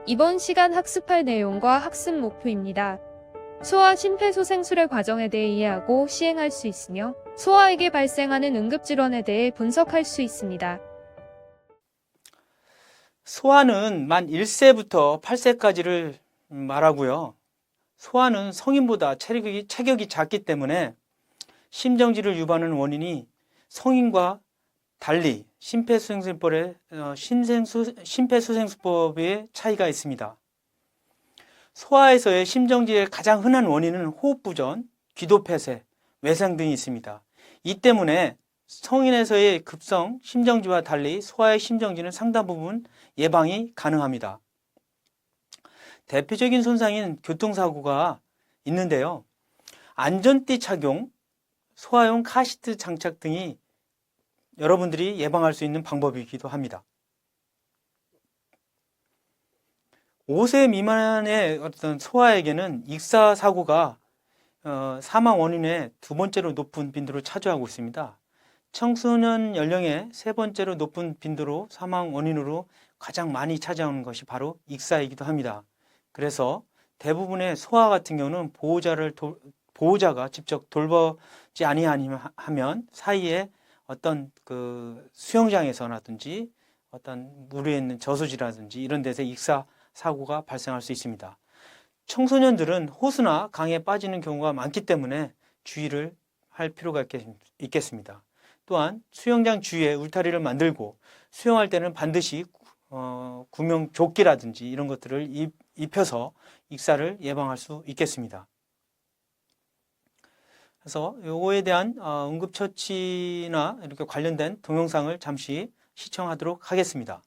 이번 시간 학습할 내용과 학습 목표입니다. 소아 심폐소생술의 과정에 대해 이해하고 시행할 수 있으며 소아에게 발생하는 응급질환에 대해 분석할 수 있습니다. 소아는 만 1세부터 8세까지를 말하고요. 소아는 성인보다 체격이 작기 때문에 심정지를 유발하는 원인이 성인과 달리 심폐소생술법의 차이가 있습니다. 소아에서의 심정지의 가장 흔한 원인은 호흡부전, 기도폐쇄, 외상 등이 있습니다. 이 때문에 성인에서의 급성 심정지와 달리 소아의 심정지는 상당 부분 예방이 가능합니다. 대표적인 손상인 교통사고가 있는데요. 안전띠 착용, 소아용 카시트 장착 등이 여러분들이 예방할 수 있는 방법이기도 합니다. 5세 미만의 어떤 소아에게는 익사 사고가 사망 원인의 두 번째로 높은 빈도를 차지하고 있습니다. 청소년 연령의 세 번째로 높은 빈도로 사망 원인으로 가장 많이 차지하는 것이 바로 익사이기도 합니다. 그래서 대부분의 소아 같은 경우는 보호자가 직접 돌보지 아니하면 사이에 어떤 그 수영장에서라든지 어떤 물에 있는 저수지라든지 이런 데서 익사 사고가 발생할 수 있습니다. 청소년들은 호수나 강에 빠지는 경우가 많기 때문에 주의를 할 필요가 있겠습니다. 또한 수영장 주위에 울타리를 만들고 수영할 때는 반드시 구명조끼라든지 이런 것들을 입혀서 익사를 예방할 수 있겠습니다. 그래서 요거에 대한 응급처치나 이렇게 관련된 동영상을 잠시 시청하도록 하겠습니다.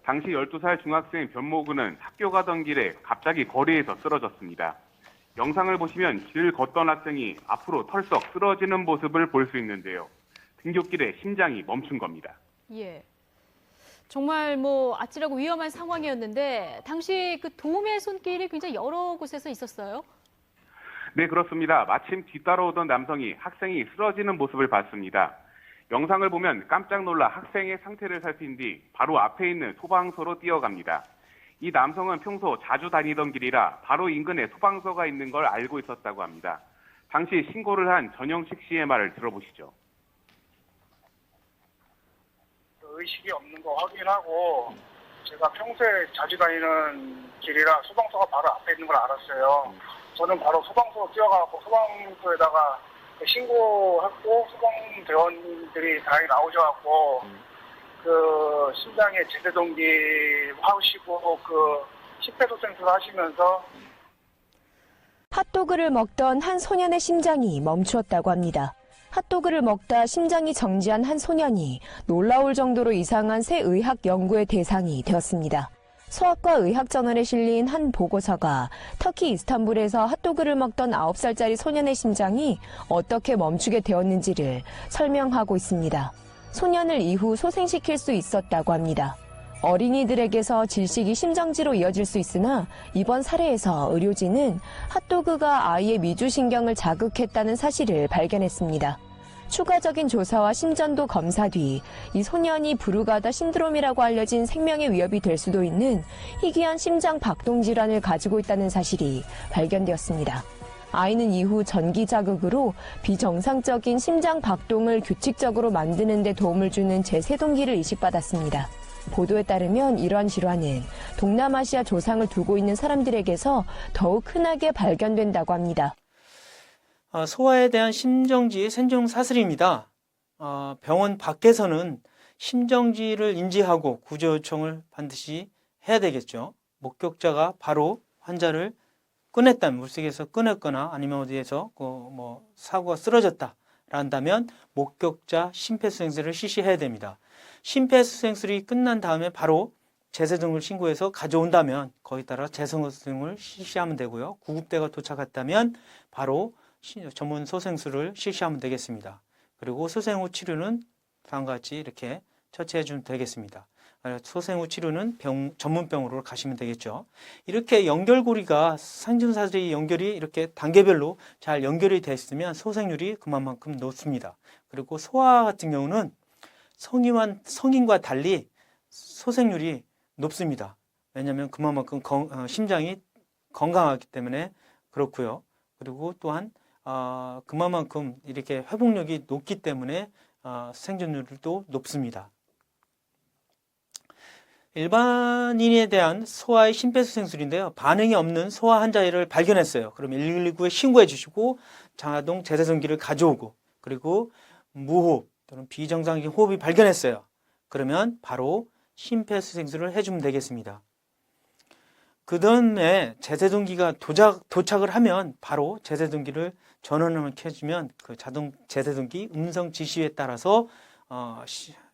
당시 12살 중학생 변모근은 학교 가던 길에 갑자기 거리에서 쓰러졌습니다. 영상을 보시면 길을 걷던 학생이 앞으로 털썩 쓰러지는 모습을 볼 수 있는데요. 등굣길에 심장이 멈춘 겁니다. 예. 정말 아찔하고 위험한 상황이었는데 당시 그 도움의 손길이 굉장히 여러 곳에서 있었어요. 네, 그렇습니다. 마침 뒤따라오던 남성이 학생이 쓰러지는 모습을 봤습니다. 영상을 보면 깜짝 놀라 학생의 상태를 살핀 뒤 바로 앞에 있는 소방서로 뛰어갑니다. 이 남성은 평소 자주 다니던 길이라 바로 인근에 소방서가 있는 걸 알고 있었다고 합니다. 당시 신고를 한 전영식 씨의 말을 들어보시죠. 의식이 없는 거 확인하고 제가 평소에 자주 다니는 길이라 소방서가 바로 앞에 있는 걸 알았어요. 저는 바로 소방서로 뛰어가고 소방서에다가 신고했고 소방대원들이 다행히 나오셔갖고 그 심장에 제세동기 하시고 그 심폐소생술 하시면서 핫도그를 먹던 한 소년의 심장이 멈추었다고 합니다. 핫도그를 먹다 심장이 정지한 한 소년이 놀라울 정도로 이상한 새 의학 연구의 대상이 되었습니다. 소아과 의학저널에 실린 한 보고서가 터키 이스탄불에서 핫도그를 먹던 9살짜리 소년의 심장이 어떻게 멈추게 되었는지를 설명하고 있습니다. 소년을 이후 소생시킬 수 있었다고 합니다. 어린이들에게서 질식이 심정지로 이어질 수 있으나 이번 사례에서 의료진은 핫도그가 아이의 미주신경을 자극했다는 사실을 발견했습니다. 추가적인 조사와 심전도 검사 뒤 이 소년이 브루가다 신드롬이라고 알려진 생명의 위협이 될 수도 있는 희귀한 심장 박동 질환을 가지고 있다는 사실이 발견되었습니다. 아이는 이후 전기 자극으로 비정상적인 심장 박동을 규칙적으로 만드는 데 도움을 주는 제세동기를 이식받았습니다. 보도에 따르면 이러한 질환은 동남아시아 조상을 두고 있는 사람들에게서 더욱 흔하게 발견된다고 합니다. 소아에 대한 심정지 생존 사슬입니다. 병원 밖에서는 심정지를 인지하고 구조 요청을 반드시 해야 되겠죠. 목격자가 바로 환자를 꺼냈다면, 물속에서 꺼냈거나 아니면 어디에서 사고가 쓰러졌다 한다면 목격자 심폐소생술을 실시해야 됩니다. 심폐소생술이 끝난 다음에 바로 제세 등을 신고해서 가져온다면 거기에 따라 제세 등을 실시하면 되고요. 구급대가 도착했다면 바로 전문 소생술을 실시하면 되겠습니다. 그리고 소생 후 치료는 다음과 같이 이렇게 처치해 주면 되겠습니다. 소생 후 치료는 전문병으로 가시면 되겠죠. 이렇게 연결고리가 상중사들이 연결이 이렇게 단계별로 잘 연결이 되어 있으면 소생률이 그만큼 높습니다. 그리고 소아 같은 경우는 성인과 달리 소생률이 높습니다. 왜냐하면 그만큼 심장이 건강하기 때문에 그렇고요. 그리고 또한 그만큼 이렇게 회복력이 높기 때문에 생존율도 높습니다. 일반인에 대한 소아의 심폐소생술인데요. 반응이 없는 소아 환자를 발견했어요. 그러면 119에 신고해 주시고 자동 제세동기를 가져오고, 그리고 무호흡 또는 비정상적인 호흡이 발견했어요. 그러면 바로 심폐소생술을 해주면 되겠습니다. 그 다음에 제세동기가 도착을 하면 바로 제세동기를 전원을 켜주면 그 자동 제세동기 음성 지시에 따라서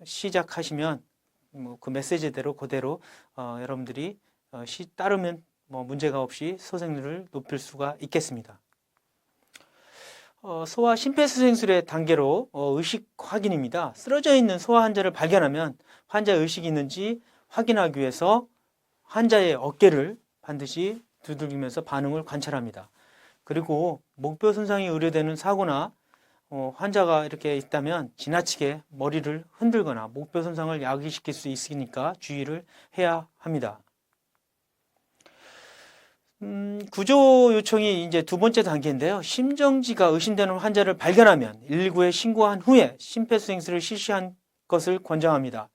시작하시면 그 메시지대로 그대로 여러분들이 따르면 문제가 없이 소생률을 높일 수가 있겠습니다. 소아 심폐소생술의 단계로 의식 확인입니다. 쓰러져 있는 소아 환자를 발견하면 환자의 의식이 있는지 확인하기 위해서 환자의 어깨를 반드시 두들기면서 반응을 관찰합니다. 그리고 목뼈 손상이 우려되는 사고나 환자가 이렇게 있다면 지나치게 머리를 흔들거나 목뼈 손상을 야기시킬 수 있으니까 주의를 해야 합니다. 구조 요청이 이제 두 번째 단계인데요. 심정지가 의심되는 환자를 발견하면 119에 신고한 후에 심폐소생술을 실시한 것을 권장합니다.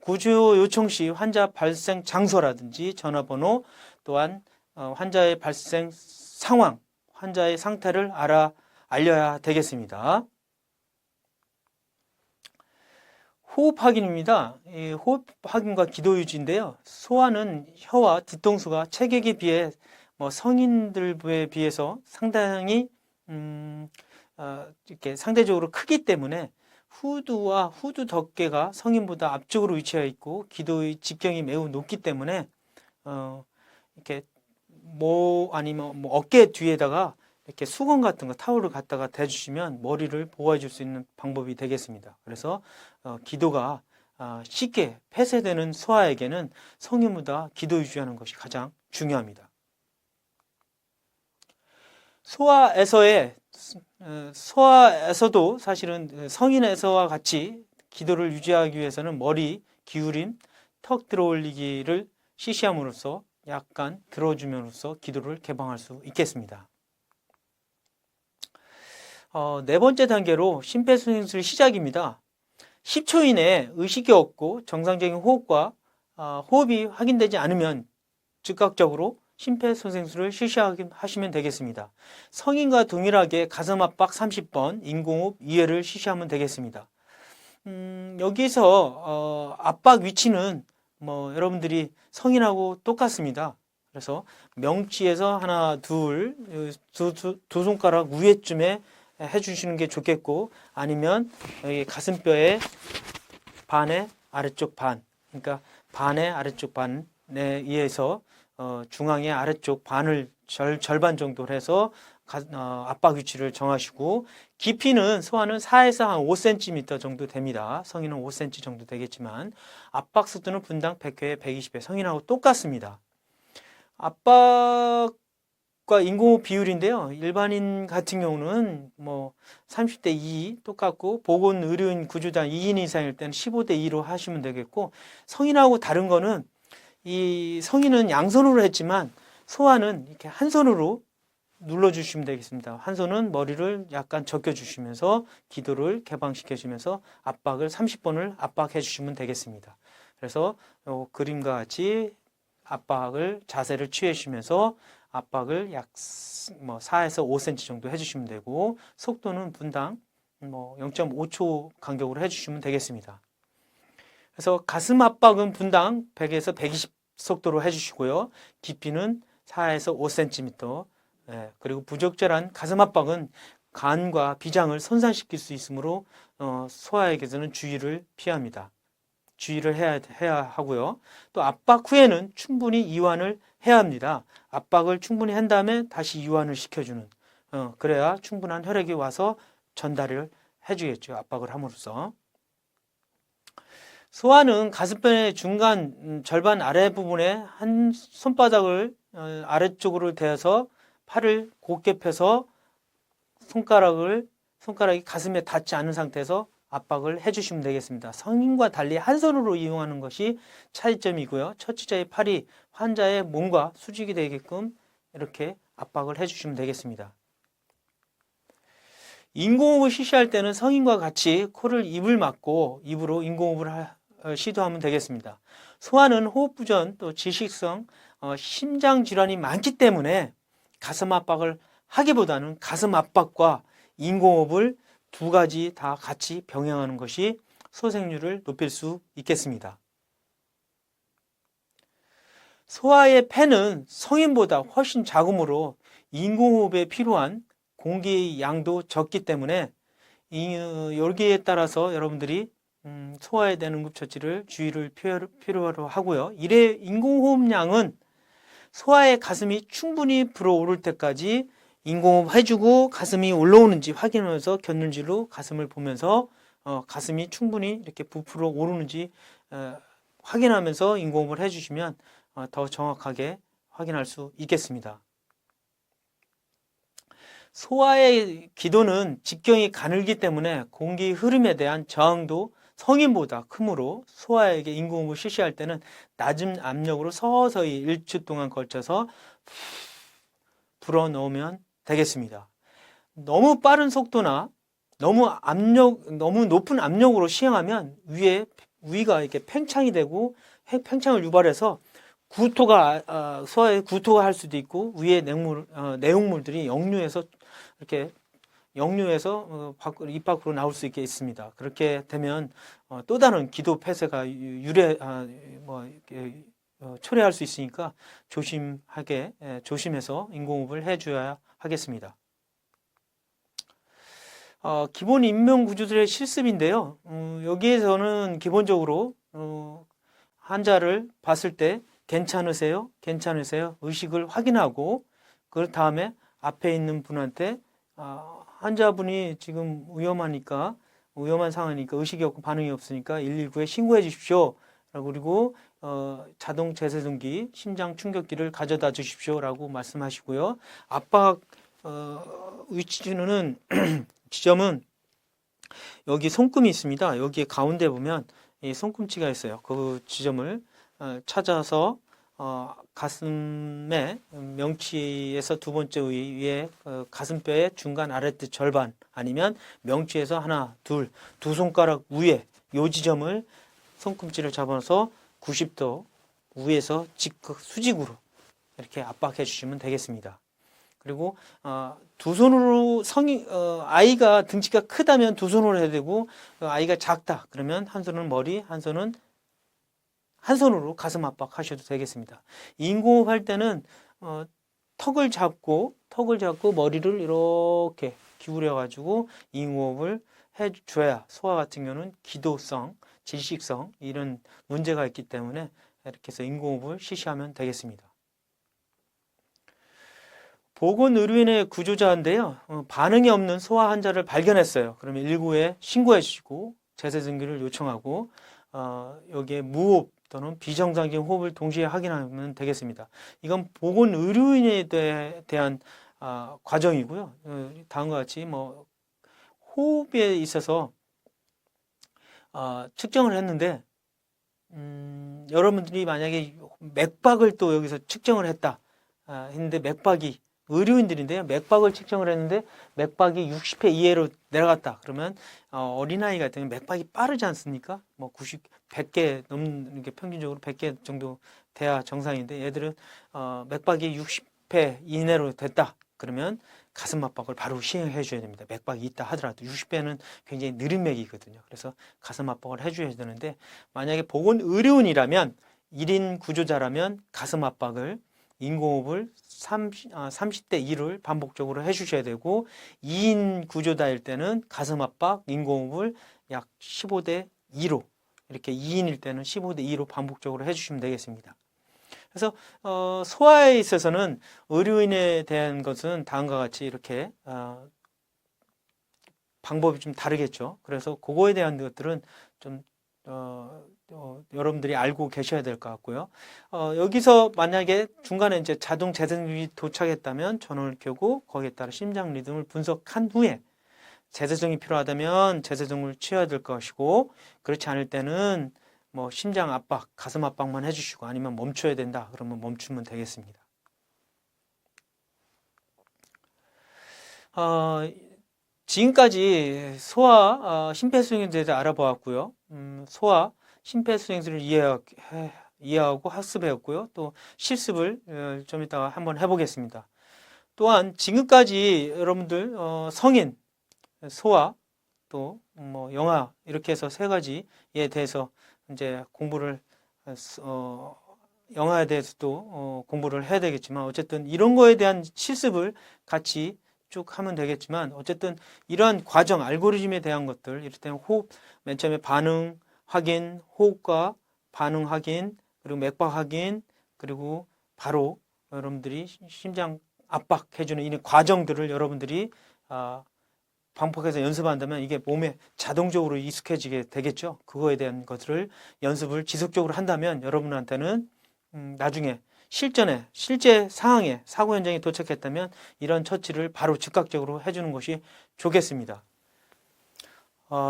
구조 요청 시 환자 발생 장소라든지 전화번호, 또한 환자의 발생 상황, 환자의 상태를 알려야 되겠습니다. 호흡 확인입니다. 호흡 확인과 기도 유지인데요. 소아는 혀와 뒤통수가 체격에 비해 성인들에 비해서 상당히 이렇게 상대적으로 크기 때문에 후두와 후두 덮개가 성인보다 앞쪽으로 위치해 있고 기도의 직경이 매우 높기 때문에 이렇게 아니면 어깨 뒤에다가 이렇게 수건 같은 거 타올을 갖다가 대주시면 머리를 보호해 줄 수 있는 방법이 되겠습니다. 그래서 기도가 쉽게 폐쇄되는 소아에게는 성인보다 기도 유지하는 것이 가장 중요합니다. 소아에서도 사실은 성인에서와 같이 기도를 유지하기 위해서는 머리 기울임, 턱 들어올리기를 실시함으로써 약간 들어줌으로써 기도를 개방할 수 있겠습니다. 네 번째 단계로 심폐소생술 시작입니다. 10초 이내에 의식이 없고 정상적인 호흡과 호흡이 확인되지 않으면 즉각적으로 심폐소생술을 실시하시면 되겠습니다. 성인과 동일하게 가슴 압박 30번, 인공호흡 2회를 실시하면 되겠습니다. 여기서 압박 위치는 여러분들이 성인하고 똑같습니다. 그래서 명치에서 하나, 두 손가락 위에쯤에 해주시는 게 좋겠고, 아니면 여기 가슴뼈의 반의 아래쪽 반, 그러니까 반의 아래쪽 반에 의해서 중앙의 아래쪽 반을 절반 정도로 해서 압박 위치를 정하시고, 깊이는 소아는 4에서 한 5cm 정도 됩니다. 성인은 5cm 정도 되겠지만 압박 속도는 분당 100회, 120회 성인하고 똑같습니다. 압박과 인공호흡 비율인데요. 일반인 같은 경우는 30대 2 똑같고, 보건의료인 구조자 2인 이상일 때는 15대 2로 하시면 되겠고, 성인하고 다른 거는 이 성인은 양손으로 했지만 소아는 이렇게 한 손으로 눌러주시면 되겠습니다. 한 손은 머리를 약간 적겨주시면서 기도를 개방시켜주면서 압박을 30번을 압박해 주시면 되겠습니다. 그래서 그림과 같이 자세를 취해주시면서 압박을 약 4에서 5cm 정도 해주시면 되고, 속도는 분당 0.5초 간격으로 해주시면 되겠습니다. 그래서 가슴 압박은 분당 100에서 120 속도로 해주시고요. 깊이는 4에서 5cm. 그리고 부적절한 가슴 압박은 간과 비장을 손상시킬 수 있으므로 소아에게서는 주의를 피합니다. 주의를 해야 하고요. 또 압박 후에는 충분히 이완을 해야 합니다. 압박을 충분히 한 다음에 다시 이완을 시켜주는, 그래야 충분한 혈액이 와서 전달을 해주겠죠. 압박을 함으로써. 소화는 가슴뼈의 중간 절반 아래 부분에 한 손바닥을 아래쪽으로 대어서 팔을 곧게 펴서 손가락이 가슴에 닿지 않은 상태에서 압박을 해주시면 되겠습니다. 성인과 달리 한 손으로 이용하는 것이 차이점이고요. 처치자의 팔이 환자의 몸과 수직이 되게끔 이렇게 압박을 해주시면 되겠습니다. 인공호흡을 실시할 때는 성인과 같이 코를 입을 막고 입으로 인공호흡을 시도하면 되겠습니다. 소아는 호흡부전 또 질식성 심장 질환이 많기 때문에 가슴 압박을 하기보다는 가슴 압박과 인공호흡을 두 가지 다 같이 병행하는 것이 소생률을 높일 수 있겠습니다. 소아의 폐는 성인보다 훨씬 작으므로 인공호흡에 필요한 공기의 양도 적기 때문에 여기에 따라서 여러분들이 소아에 대한 응급처치를 주의를 필요로 하고요. 이래 인공호흡량은 소아의 가슴이 충분히 불어오를 때까지 인공호흡 해주고 가슴이 올라오는지 확인하면서 곁눈질로 가슴을 보면서 가슴이 충분히 이렇게 부풀어 오르는지 확인하면서 인공호흡을 해주시면 더 정확하게 확인할 수 있겠습니다. 소아의 기도는 직경이 가늘기 때문에 공기 흐름에 대한 저항도 성인보다 크므로 소아에게 인공호흡을 실시할 때는 낮은 압력으로 서서히 1초 동안 걸쳐서 불어넣으면 되겠습니다. 너무 빠른 속도나 너무 높은 압력으로 시행하면 위가 이렇게 팽창이 되고 팽창을 유발해서 소아에 구토가 할 수도 있고 위에 내용물들이 역류해서 입 밖으로 나올 수 있습니다. 그렇게 되면 또 다른 기도 폐쇄가 초래할 수 있으니까 조심해서 인공호흡을 해줘야 하겠습니다. 기본 인명구조들의 실습인데요. 여기에서는 기본적으로 환자를 봤을 때 괜찮으세요? 의식을 확인하고 그 다음에 앞에 있는 분한테 환자분이 지금 위험한 상황이니까 의식이 없고 반응이 없으니까 119에 신고해 주십시오. 그리고 자동 제세동기, 심장 충격기를 가져다 주십시오. 라고 말씀하시고요. 압박 위치는 지점은 여기 손금이 있습니다. 여기 가운데 보면 이 손꿈치가 있어요. 그 지점을 찾아서 가슴의 명치에서 두 번째 위에 가슴뼈의 중간 아랫뜻 절반 아니면 명치에서 하나, 두 손가락 위에 이 지점을 손꿈치를 잡아서 90도 위에서 수직으로 이렇게 압박해 주시면 되겠습니다. 그리고 두 손으로 아이가 등치가 크다면 두 손으로 해야 되고 아이가 작다 그러면 한 손은 머리, 한 손으로 가슴 압박하셔도 되겠습니다. 인공호흡 할 때는 턱을 잡고 머리를 이렇게 기울여 가지고 인공호흡을 해줘야 소아 같은 경우는 기도성, 질식성 이런 문제가 있기 때문에 이렇게 해서 인공호흡을 실시하면 되겠습니다. 보건의료인의 구조자인데요. 반응이 없는 소아 환자를 발견했어요. 그러면 119에 신고해 주시고 제세등기를 요청하고 여기에 무호흡 또는 비정상적인 호흡을 동시에 확인하면 되겠습니다. 이건 보건의료인에 대한 과정이고요. 다음과 같이 호흡에 있어서 측정을 했는데 여러분들이 만약에 맥박을 또 여기서 측정을 했다 했는데 맥박이 의료인들인데요. 맥박을 측정을 했는데 맥박이 60회 이하로 내려갔다. 그러면 어린아이 같은 경우는 맥박이 빠르지 않습니까? 100개 넘는 게 평균적으로 100개 정도 돼야 정상인데 얘들은 맥박이 60회 이내로 됐다. 그러면 가슴 압박을 바로 시행해 줘야 됩니다. 맥박이 있다 하더라도 60배는 굉장히 느린 맥이거든요. 그래서 가슴 압박을 해줘야 되는데 만약에 보건의료인이라면 1인 구조자라면 가슴 압박을 인공호흡을 30대 1을 반복적으로 해주셔야 되고 2인 구조자일 때는 가슴 압박, 인공호흡을 약 15대 2로 이렇게 2인일 때는 15대 2로 반복적으로 해주시면 되겠습니다. 그래서 소아에 있어서는 의료인에 대한 것은 다음과 같이 이렇게 방법이 좀 다르겠죠. 그래서 그거에 대한 것들은 좀 여러분들이 알고 계셔야 될 것 같고요. 여기서 만약에 중간에 이제 자동 재생이 도착했다면 전원을 켜고 거기에 따라 심장 리듬을 분석한 후에 재세정이 필요하다면 재세정을 취해야 될 것이고, 그렇지 않을 때는 뭐 심장 압박, 가슴 압박만 해주시고, 아니면 멈춰야 된다 그러면 멈추면 되겠습니다. 지금까지 소아 심폐소생술에 대해서 알아보았고요. 소아 심폐소생술을 이해하고 학습했고요. 또 실습을 좀 이따가 한번 해보겠습니다. 또한 지금까지 여러분들 성인, 소아, 또 뭐 영아 이렇게 해서 세 가지에 대해서 이제 공부를 영아에 대해서도 공부를 해야 되겠지만, 어쨌든 이런 거에 대한 실습을 같이 쭉 하면 되겠지만, 어쨌든 이러한 과정, 알고리즘에 대한 것들, 이를테면 호흡, 맨 처음에 반응 확인, 호흡과 반응 확인, 그리고 맥박 확인, 그리고 바로 여러분들이 심장 압박해주는 이 과정들을 여러분들이 반복해서 연습한다면 이게 몸에 자동적으로 익숙해지게 되겠죠. 그거에 대한 것들을 연습을 지속적으로 한다면 여러분한테는 나중에 실제 상황에 사고 현장에 도착했다면 이런 처치를 바로 즉각적으로 해주는 것이 좋겠습니다.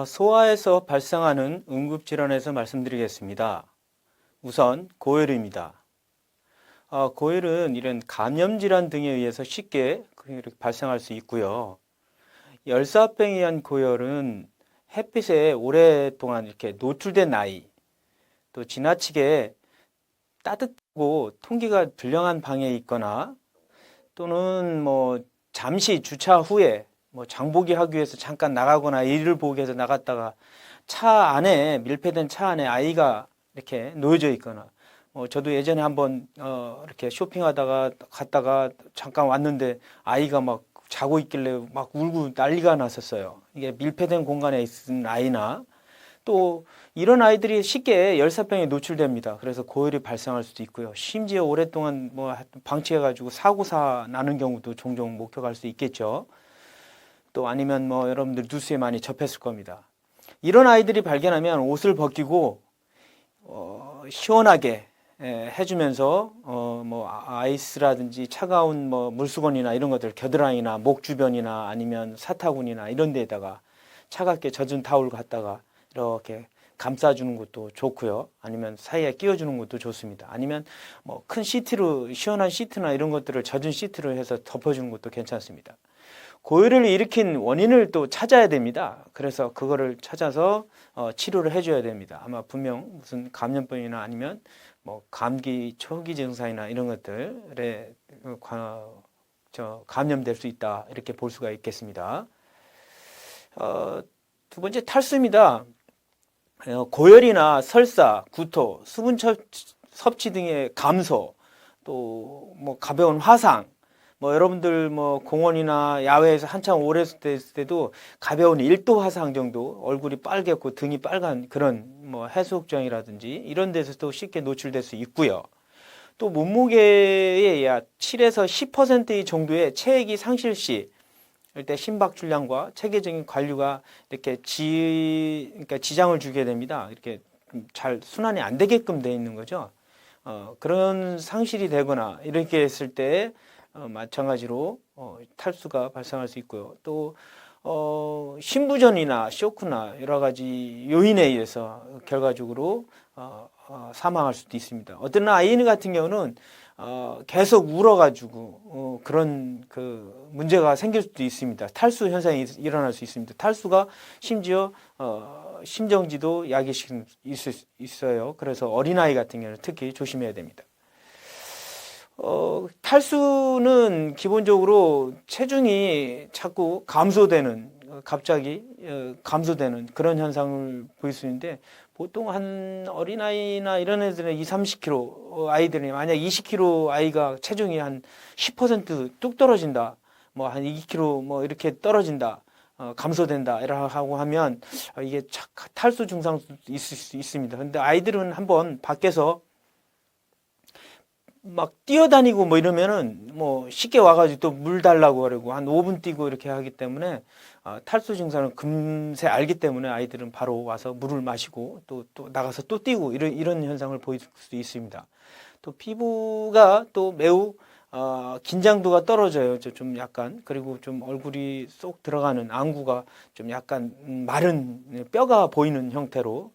소아에서 발생하는 응급질환에서 말씀드리겠습니다. 우선 고열입니다. 고열은 이런 감염질환 등에 의해서 쉽게 이렇게 발생할 수 있고요. 열사병에 의한 고열은 햇빛에 오랫동안 이렇게 노출된 아이, 또 지나치게 따뜻하고 통기가 불량한 방에 있거나, 또는 뭐 잠시 주차 후에 뭐 장보기 하기 위해서 잠깐 나가거나 일을 보기 위해서 나갔다가 차 안에, 밀폐된 차 안에 아이가 이렇게 놓여져 있거나, 저도 예전에 한번 이렇게 쇼핑하다가 갔다가 잠깐 왔는데 아이가 막 자고 있길래 막 울고 난리가 났었어요. 이게 밀폐된 공간에 있는 아이나, 또 이런 아이들이 쉽게 열사병에 노출됩니다. 그래서 고열이 발생할 수도 있고요. 심지어 오랫동안 뭐 방치해가지고 사고사 나는 경우도 종종 목격할 수 있겠죠. 또 아니면 뭐 여러분들 뉴스에 많이 접했을 겁니다. 이런 아이들이 발견하면 옷을 벗기고 시원하게 해주면서 뭐 아이스라든지 차가운 뭐 물수건이나 이런 것들, 겨드랑이나 목 주변이나 아니면 사타구니나 이런 데다가 차갑게 젖은 타올 갖다가 이렇게 감싸주는 것도 좋고요. 아니면 사이에 끼워주는 것도 좋습니다. 아니면 뭐 큰 시트로, 시원한 시트나 이런 것들을 젖은 시트로 해서 덮어주는 것도 괜찮습니다. 고열을 일으킨 원인을 또 찾아야 됩니다. 그래서 그거를 찾아서 치료를 해줘야 됩니다. 아마 분명 무슨 감염병이나 아니면 뭐 감기 초기 증상이나 이런 것들에 감염될 수 있다, 이렇게 볼 수가 있겠습니다. 두 번째, 탈수입니다. 고열이나 설사, 구토, 수분 섭취 등의 감소, 또 뭐 가벼운 화상, 뭐 여러분들 뭐 공원이나 야외에서 한참 오래 있을 때도 가벼운 1도 화상 정도, 얼굴이 빨개고 등이 빨간 그런 뭐 해수욕장이라든지 이런 데서도 쉽게 노출될 수 있고요. 또 몸무게의 약 7에서 10% 정도의 체액이 상실 시, 이때 심박출량과 체계적인 관리가 이렇게 그러니까 지장을 주게 됩니다. 이렇게 잘 순환이 안 되게끔 돼 있는 거죠. 그런 상실이 되거나 이렇게 했을 때 마찬가지로 탈수가 발생할 수 있고요. 또 심부전이나 쇼크나 여러 가지 요인에 의해서 결과적으로 사망할 수도 있습니다. 어떤 아이 같은 경우는 계속 울어가지고 그런 그 문제가 생길 수도 있습니다. 탈수 현상이 일어날 수 있습니다. 탈수가 심지어 심정지도 야기시킬 수 있어요. 그래서 어린아이 같은 경우는 특히 조심해야 됩니다. 탈수는 기본적으로 체중이 자꾸 갑자기 감소되는 그런 현상을 보일 수 있는데, 보통 한 어린아이나 이런 애들은 20, 30kg 아이들이, 만약 20kg 아이가 체중이 한 10% 뚝 떨어진다, 뭐 한 2kg 뭐 이렇게 떨어진다, 감소된다라고 하면 이게 탈수 증상도 있을 수 있습니다. 근데 아이들은 한번 밖에서 막 뛰어다니고 뭐 이러면은 뭐 쉽게 와가지고 또 물 달라고 그러고 한 5분 뛰고 이렇게 하기 때문에 탈수 증상을 금세 알기 때문에 아이들은 바로 와서 물을 마시고 또 나가서 또 뛰고 이런 현상을 보일 수 있습니다. 또 피부가 또 매우 긴장도가 떨어져요. 좀 약간. 그리고 좀 얼굴이 쏙 들어가는 안구가 좀 약간 마른 뼈가 보이는 형태로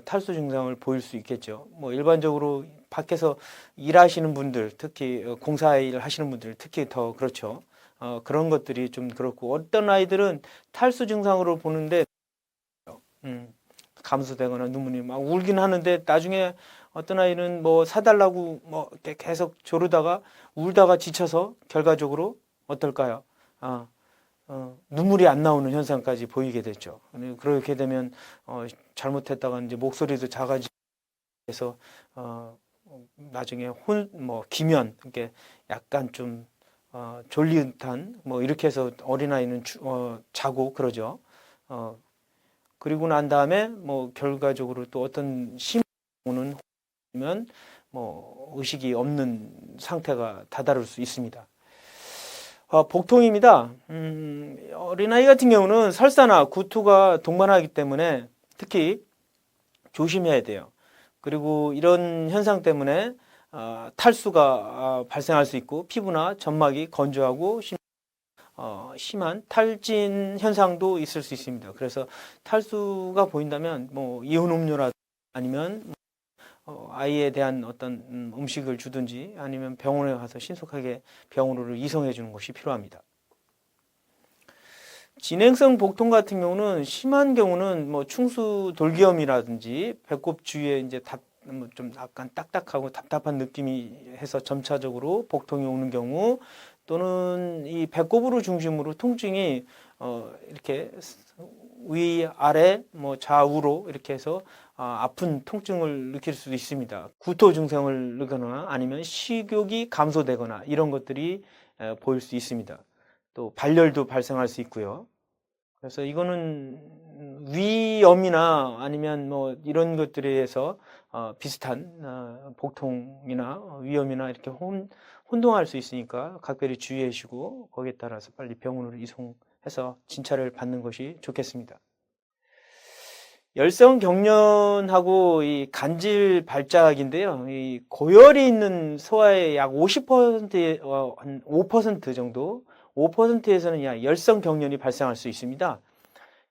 탈수 증상을 보일 수 있겠죠. 뭐 일반적으로 밖에서 일하시는 분들, 특히 공사일 하시는 분들 특히 더 그렇죠. 그런 것들이 좀 그렇고 어떤 아이들은 탈수 증상으로 보는데 감소되거나 눈물이 막 울긴 하는데 나중에 어떤 아이는 뭐 사달라고 뭐 계속 조르다가 울다가 지쳐서 결과적으로 어떨까요? 눈물이 안 나오는 현상까지 보이게 됐죠. 그렇게 되면 잘못했다가 이제 목소리도 작아지면서 나중에 기면 이렇게 약간 좀 졸린 듯한 뭐 이렇게 해서 어린아이는 자고 그러죠. 그리고 난 다음에 뭐 결과적으로 또 어떤 심한 경우는 뭐 의식이 없는 상태가 다다를 수 있습니다. 복통입니다. 어린아이 같은 경우는 설사나 구토가 동반하기 때문에 특히 조심해야 돼요. 그리고 이런 현상 때문에 탈수가 발생할 수 있고 피부나 점막이 건조하고 심한 탈진 현상도 있을 수 있습니다. 그래서 탈수가 보인다면 뭐 이온 음료라든지 아니면 아이에 대한 어떤 음식을 주든지 아니면 병원에 가서 신속하게 병원으로 이송해 주는 것이 필요합니다. 진행성 복통 같은 경우는 심한 경우는 뭐 충수 돌기염이라든지 배꼽 주위에 이제 좀 약간 딱딱하고 답답한 느낌이 해서 점차적으로 복통이 오는 경우 또는 이 배꼽으로 중심으로 통증이 이렇게 위 아래 뭐 좌우로 이렇게 해서 아픈 통증을 느낄 수도 있습니다. 구토 증상을 느끼거나 아니면 식욕이 감소되거나 이런 것들이 보일 수 있습니다. 또 발열도 발생할 수 있고요. 그래서 이거는 위염이나 아니면 뭐 이런 것들에 의해서 비슷한 복통이나 위염이나 이렇게 혼동할 수 있으니까 각별히 주의해 주시고 거기에 따라서 빨리 병원으로 이송해서 진찰을 받는 것이 좋겠습니다. 열성 경련하고 이 간질 발작인데요. 이 고열이 있는 소아의 약 50%, 한 5% 정도, 5%에서는 약 열성 경련이 발생할 수 있습니다.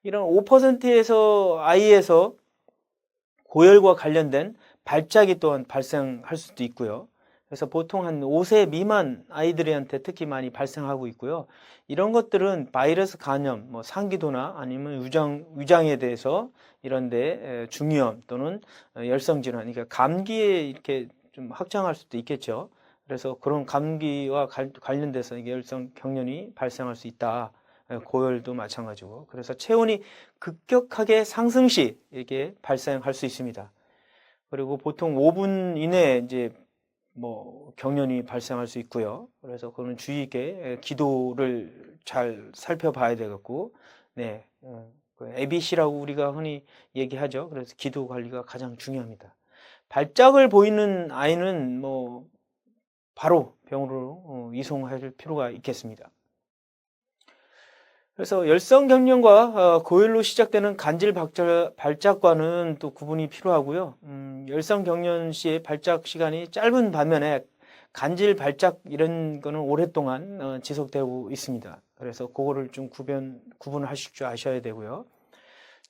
이런 5%에서 아이에서 고열과 관련된 발작이 또한 발생할 수도 있고요. 그래서 보통 한 5세 미만 아이들한테 특히 많이 발생하고 있고요. 이런 것들은 바이러스 감염, 뭐 상기도나 아니면 위장에 대해서 이런데 중이염 또는 열성 질환, 그러니까 감기에 이렇게 좀 확장할 수도 있겠죠. 그래서 그런 감기와 관련돼서 이게 열성 경련이 발생할 수 있다. 고열도 마찬가지고. 그래서 체온이 급격하게 상승 시 이게 발생할 수 있습니다. 그리고 보통 5분 이내에 이제 뭐 경련이 발생할 수 있고요. 그래서 그거는 주의 있게 기도를 잘 살펴봐야 되겠고, 네, ABC라고 우리가 흔히 얘기하죠. 그래서 기도 관리가 가장 중요합니다. 발작을 보이는 아이는 뭐 바로 병원으로 이송할 필요가 있겠습니다. 그래서 열성 경련과 고열로 시작되는 간질 발작과는 또 구분이 필요하고요. 열성 경련 시의 발작 시간이 짧은 반면에 간질 발작 이런 거는 오랫동안 지속되고 있습니다. 그래서 그거를 좀 구분하실 줄 아셔야 되고요.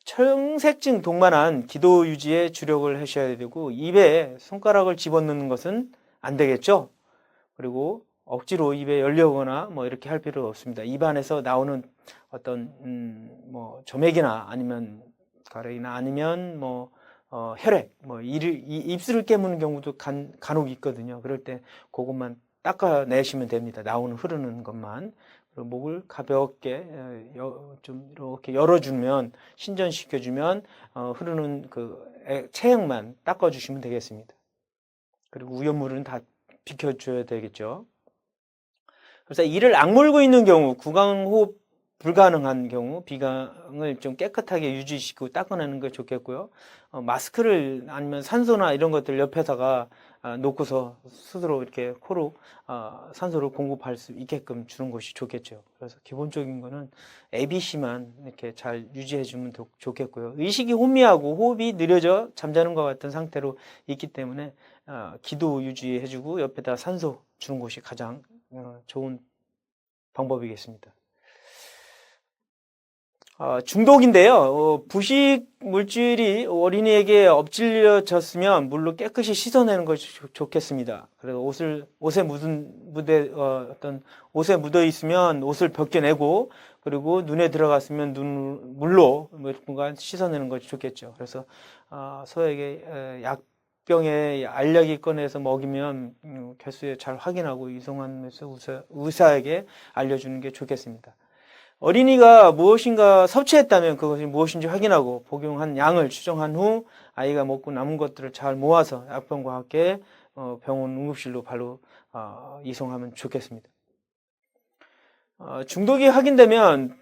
청색증 동반한 기도 유지에 주력을 하셔야 되고 입에 손가락을 집어넣는 것은 안 되겠죠. 그리고 억지로 입에 열려오거나 뭐 이렇게 할 필요 없습니다. 입안에서 나오는 어떤 뭐 점액이나 아니면 가래이나 아니면 뭐 혈액, 뭐 입술을 깨무는 경우도 간혹 있거든요. 그럴 때 그것만 닦아내시면 됩니다. 나오는 흐르는 것만. 그리고 목을 가볍게 좀 이렇게 열어주면 신전시켜주면 흐르는 그 체액만 닦아주시면 되겠습니다. 그리고 위험물은 다 비켜줘야 되겠죠. 그래서 이를 악물고 있는 경우 구강호흡 불가능한 경우 비강을 좀 깨끗하게 유지시키고 닦아내는 게 좋겠고요. 마스크를 아니면 산소나 이런 것들 옆에다가 놓고서 스스로 이렇게 코로 산소를 공급할 수 있게끔 주는 것이 좋겠죠. 그래서 기본적인 거는 ABC만 이렇게 잘 유지해 주면 좋겠고요. 의식이 혼미하고 호흡이 느려져 잠자는 것 같은 상태로 있기 때문에 기도 유지해 주고 옆에다 산소 주는 것이 가장 좋은 방법이겠습니다. 중독인데요. 부식 물질이 어린이에게 엎질려졌으면 물로 깨끗이 씻어내는 것이 좋겠습니다. 그래서 옷에 옷에 묻어 있으면 옷을 벗겨내고, 그리고 눈에 들어갔으면 물로 뭔가 씻어내는 것이 좋겠죠. 그래서 소에게 약병에 알약이 꺼내서 먹이면 개수에 잘 확인하고 이송하면서 의사에게 알려주는 게 좋겠습니다. 어린이가 무엇인가 섭취했다면 그것이 무엇인지 확인하고 복용한 양을 추정한 후 아이가 먹고 남은 것들을 잘 모아서 약병과 함께 병원 응급실로 바로 이송하면 좋겠습니다. 중독이 확인되면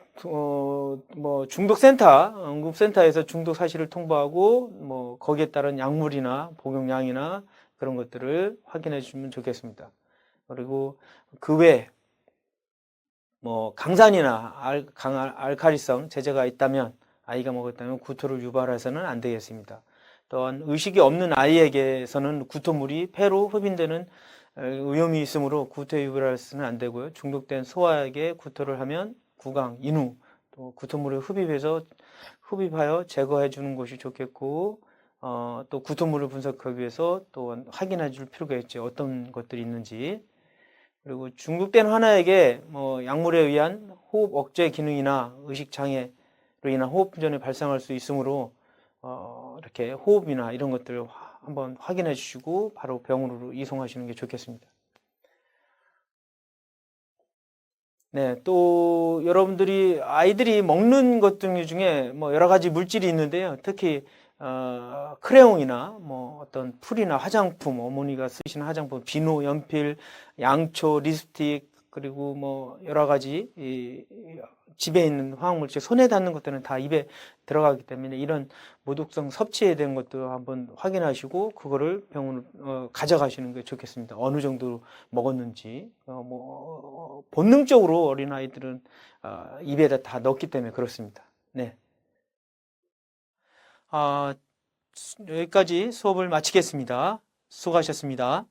중독센터, 응급센터에서 중독 사실을 통보하고 거기에 따른 약물이나 복용량이나 그런 것들을 확인해 주면 좋겠습니다. 그리고 그 외에 강산이나 알칼리성 제제가 있다면, 아이가 먹었다면 구토를 유발해서는 안 되겠습니다. 또한 의식이 없는 아이에게서는 구토물이 폐로 흡인되는 위험이 있으므로 구토에 유발해서는 안 되고요. 중독된 소아에게 구토를 하면 구강, 인후, 또 구토물을 흡입하여 제거해 주는 것이 좋겠고, 또 구토물을 분석하기 위해서 또 확인해 줄 필요가 있죠. 어떤 것들이 있는지. 그리고 중독된 하나에게 약물에 의한 호흡 억제 기능이나 의식 장애로 인한 호흡fun전이 발생할 수 있으므로 이렇게 호흡이나 이런 것들을 한번 확인해 주시고 바로 병원으로 이송하시는 게 좋겠습니다. 네, 또 여러분들이 아이들이 먹는 것 중에 여러 가지 물질이 있는데요. 특히 크레용이나 어떤 풀이나 화장품, 어머니가 쓰시는 화장품, 비누, 연필, 양초, 립스틱, 그리고 여러 가지 집에 있는 화학물질, 손에 닿는 것들은 다 입에 들어가기 때문에 이런 모독성 섭취에 대한 것도 한번 확인하시고 그거를 병원으로 가져가시는 게 좋겠습니다. 어느 정도 먹었는지. 본능적으로 어린아이들은 입에다 다 넣기 때문에 그렇습니다. 네. 여기까지 수업을 마치겠습니다. 수고하셨습니다.